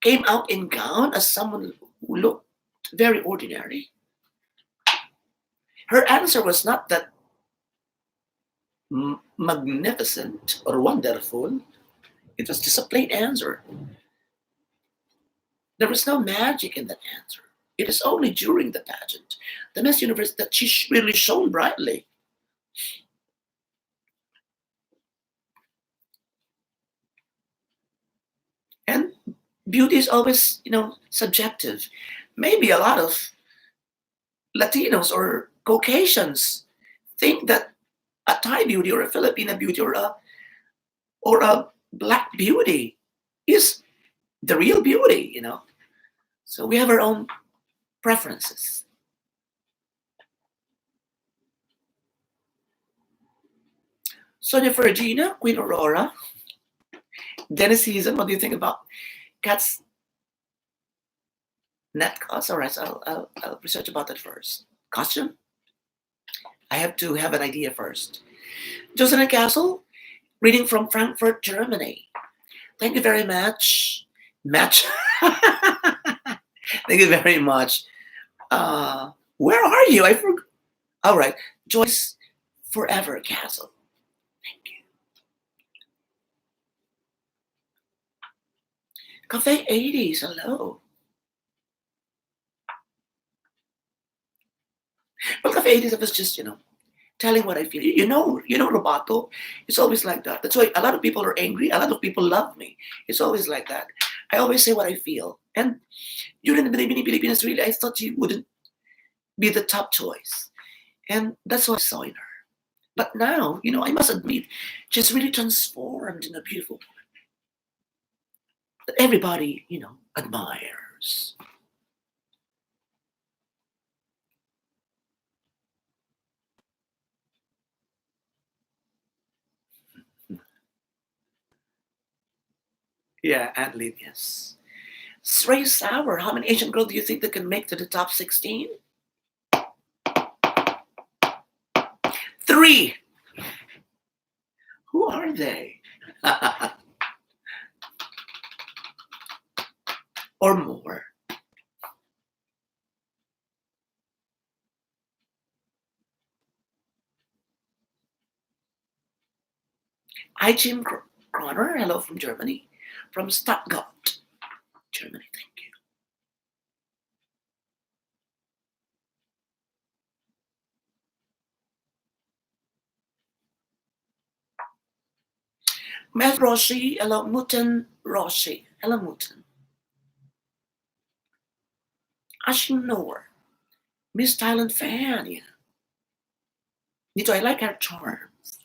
came out in gown as someone who looked very ordinary. Her answer was not that magnificent or wonderful. It was just a plain answer. There was no magic in that answer. It is only during the pageant, the Miss Universe, that she really shone brightly. And beauty is always, subjective. Maybe a lot of Latinos or Caucasians think that a Thai beauty or a Filipino beauty or a black beauty is the real beauty. So we have our own preferences. Sonia Fergina, Queen Aurora, Dennis Season, what do you think about Cat's net cost? All right, so I'll research about that first. Costume? I have to have an idea first. Jocelyn Castle, reading from Frankfurt, Germany. Thank you very much. Match. Thank you very much. Where are you? I forgot. All right. Joyce Forever Castle. Thank you. Cafe 80s. Hello. Well, Cafe 80s, I was just, telling what I feel. Roboto, it's always like that. That's why a lot of people are angry. A lot of people love me. It's always like that. I always say what I feel. And during the Binibini Pilipinas, really, I thought you wouldn't be the top choice. And that's what I saw in her. But now, I must admit, she's really transformed in a beautiful woman that everybody, admires. Yeah, Adeline, yes. Sray Sour, how many Asian girls do you think that can make to the top 16? 3. Who are they? Or more. Hi, Jim Croner. Hello from Germany. From Stuttgart, Germany. Thank you. Mel Roshi. Hello, Muten Roshi. Hello, Muten. Ashin Noor. Miss Thailand fan. Yeah. Nito, I like her charms.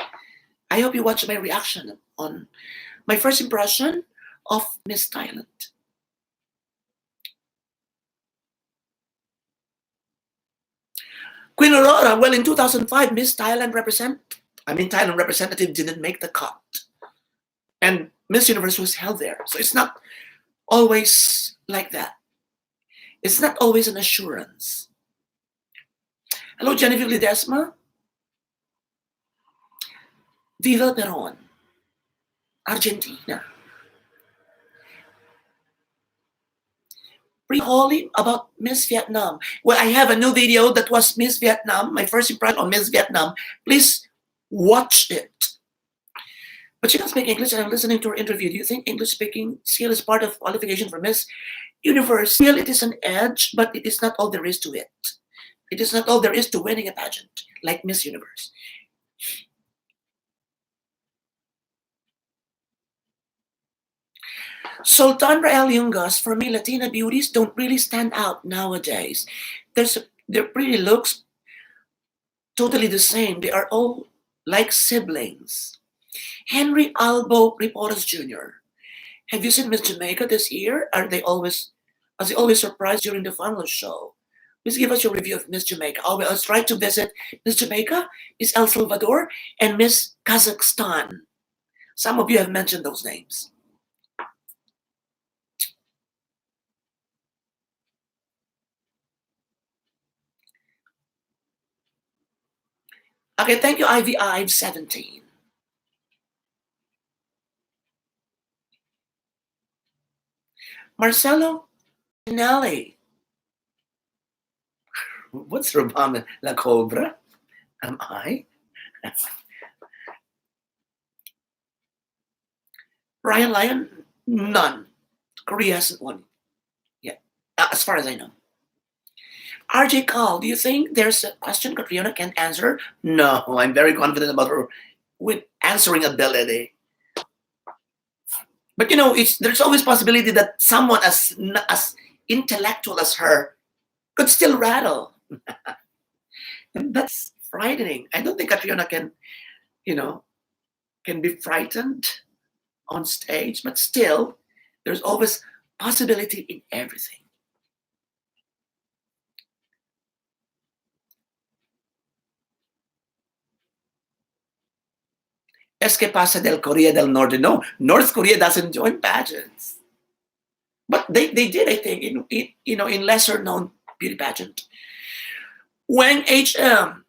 I hope you watch my reaction on my first impression of Miss Thailand. Queen Aurora, well, in 2005, Thailand representative didn't make the cut. And Miss Universe was held there. So it's not always like that. It's not always an assurance. Hello, Genevieve Ledesma. Viva Peron, Argentina. Pre-Holly about Miss Vietnam. Well, I have a new video that was Miss Vietnam, my first impression on Miss Vietnam. Please watch it. But she can speak English, and I'm listening to her interview. Do you think English speaking skill is part of qualification for Miss Universe? Well, it is an edge, but it is not all there is to it. It is not all there is to winning a pageant like Miss Universe. Sultan Rael Yungas, for me, Latina beauties don't really stand out nowadays. Their pretty looks totally the same. They are all like siblings. Henry Albo Reporters Jr. Have you seen Miss Jamaica this year? Are they always surprised during the final show? Please give us your review of Miss Jamaica. Oh, well, let's try to visit Miss Jamaica, Miss El Salvador, and Miss Kazakhstan. Some of you have mentioned those names. Okay, thank you, Ivy Ive 17. Marcelo Nelly. What's Robama La Cobra? Am I? Ryan Lyon? None. Korea hasn't won yet, as far as I know. RJ Call, do you think there's a question Catriona can't answer? No, I'm very confident about her with answering ability. But you know, there's always possibility that someone as intellectual as her could still rattle. And that's frightening. I don't think Catriona can, you know, can be frightened on stage, but still, there's always possibility in everything. Es que pasa del Korea del Norte? No, North Korea doesn't join pageants. But they did, I think, in lesser known beauty pageant. Wang HM.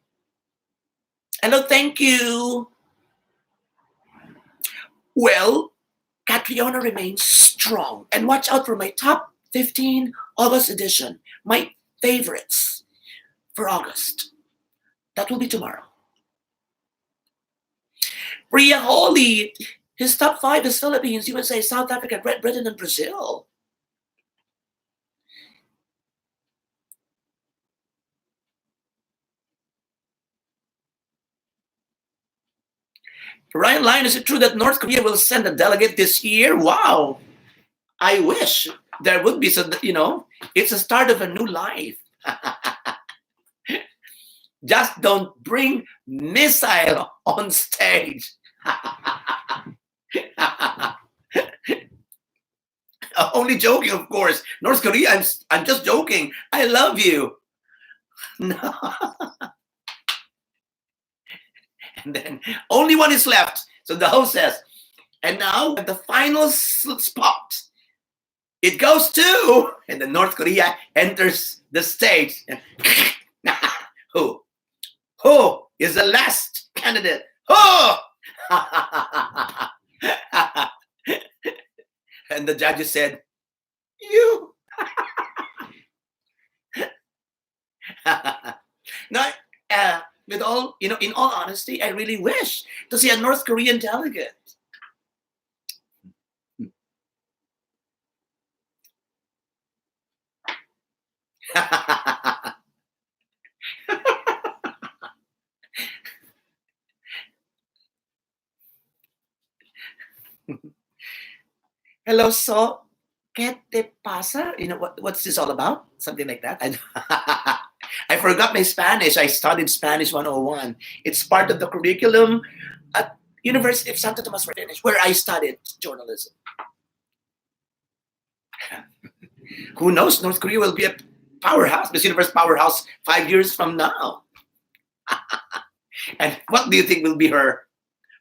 Hello, thank you. Well, Catriona remains strong. And watch out for my top 15 August edition. My favorites for August. That will be tomorrow. Priya Holy. His top 5 is Philippines, USA, South Africa, Great Britain, and Brazil. Ryan Lyon, is it true that North Korea will send a delegate this year? Wow. I wish there would be, so it's the start of a new life. Just don't bring missile on stage. Only joking, of course. North Korea, I'm just joking. I love you. No. And then only one is left. So the host says, and now at the final spot, it goes to, and then North Korea enters the stage. And who is the last candidate? Who? And the judges said, you. Now, with all, in all honesty, I really wish to see a North Korean delegate. Hello, so, ¿qué te pasa? What's this all about? Something like that. I forgot my Spanish. I studied Spanish 101. It's part of the curriculum at University of Santo Tomas, where I studied journalism. Who knows? North Korea will be a powerhouse, Miss Universe powerhouse 5 years from now. And what do you think will be her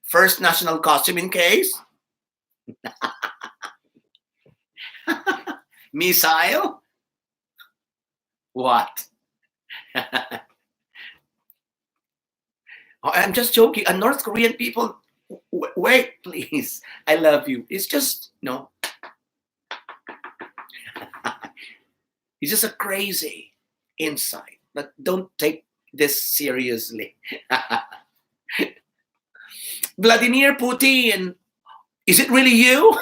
first national costume in case? Missile? What? Oh, I'm just joking. And North Korean people, wait, please. I love you. It's just, it's just a crazy insight. But don't take this seriously. Vladimir Putin. Is it really you?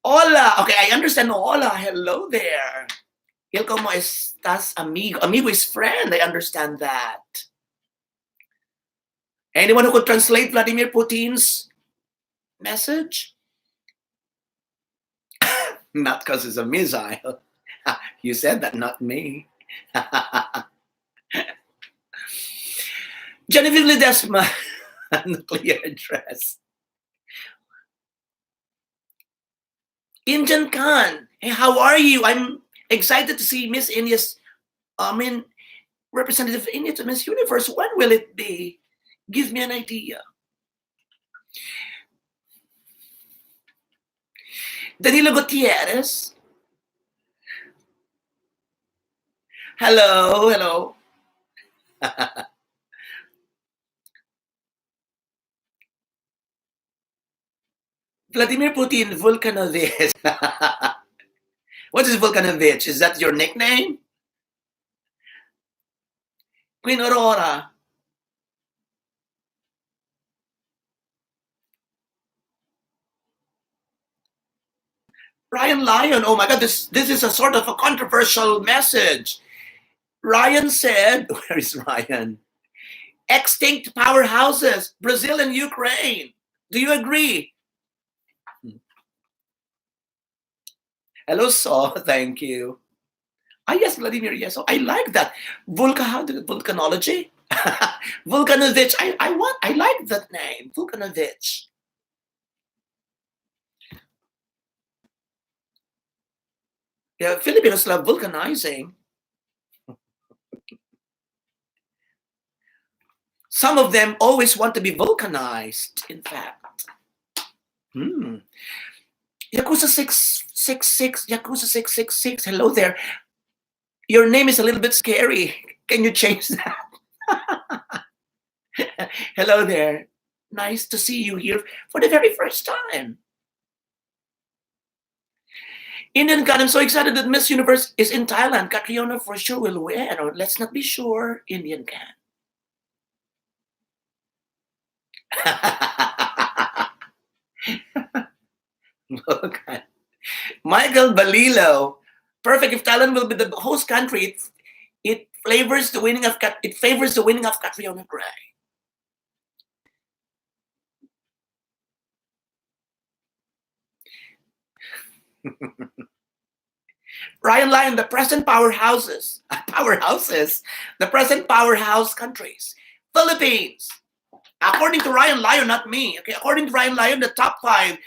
Hola. Okay, I understand. Hola. Hello there. El como estás, amigo? Amigo is friend. I understand that. Anyone who could translate Vladimir Putin's message? Not because it's a missile. You said that, not me. Genevieve Ledesma, nuclear address. Injan Khan, hey, how are you? I'm excited to see Miss India's, Representative India to Miss Universe. When will it be? Give me an idea. Danilo Gutierrez. Hello. Vladimir Putin Volkanovich. What is Volkanovich? Is that your nickname? Queen Aurora. Ryan Lyon. Oh my God, this is a sort of a controversial message. Ryan said, where is Ryan? Extinct powerhouses, Brazil and Ukraine. Do you agree? Hello, Saw. Thank you. Ah, yes, Vladimir. Yes, so I like that. Volcanology. Vulcanovich. I like that name. Vulcanovich. Yeah, Filipinos love vulcanizing. Some of them always want to be vulcanized, in fact. Yakuza 666, Yakuza 666. Hello there. Your name is a little bit scary. Can you change that? Hello there. Nice to see you here for the very first time. Indian God, I'm so excited that Miss Universe is in Thailand. Catriona for sure will win. Or let's not be sure. Indian can. Okay. Michael Balilo. Perfect. If Thailand will be the host country, it favors the winning of Catriona Gray. Ryan Lyon, the present powerhouses, the present powerhouse countries. Philippines. According to Ryan Lyon, not me. Okay, according to Ryan Lyon, the top 5